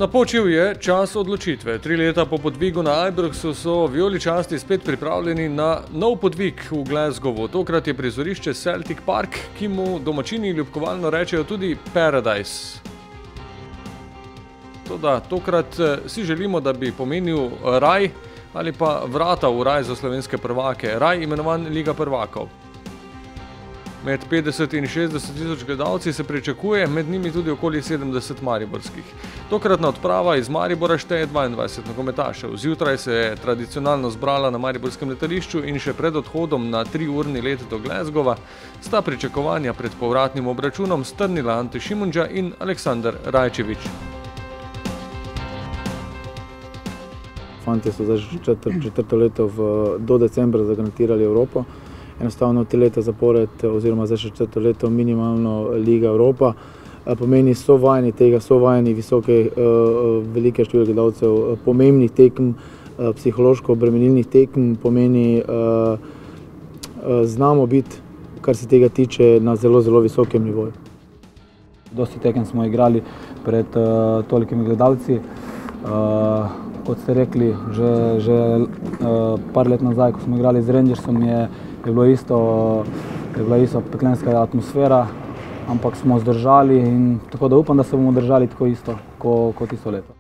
Napočil je čas odločitve. 3 leta po podvigu na Ibroxu so vijoličasti spet pripravljeni na nov podvig v Glasgowu. Tokrat je prizorišče Celtic Park, ki mu domačini ljubkovalno rečejo tudi Paradise. Toda tokrat si želimo, da bi pomenil raj ali pa vrata v raj za slovenske prvake. Raj imenovan Liga prvakov. Med 50 in 60 tisoč gledalci se pričakuje, med njimi tudi okoli 70 mariborskih. Tokratna odprava iz Maribora šteje 22 nogometašev. Zjutraj se je tradicionalno zbrala na mariborskem letališču in še pred odhodom na 3-urni let do Glasgowa sta pričakovanja pred povratnim obračunom strnila Ante Šimundža in Aleksandar Rajčević. Fantje so za četrto leto do decembra zagarantirali Evropo. Enostavno 3 leta zapored oziroma za četrto leto minimalno Liga Evropa. Pomeni so vajeni visoke, velike število gledalcev, pomembnih tekem, psihološko obremenilnih tekem, pomeni znamo biti, kar se tega tiče, na zelo, zelo visokem nivoju. Dosti tekem smo igrali pred tolikimi gledalci. Kot ste rekli, že par let nazaj, ko smo igrali z Rangersom, je bila isto peklenska atmosfera, ampak smo zdržali in tako da upam, da se bomo držali tako isto kot tisto leto.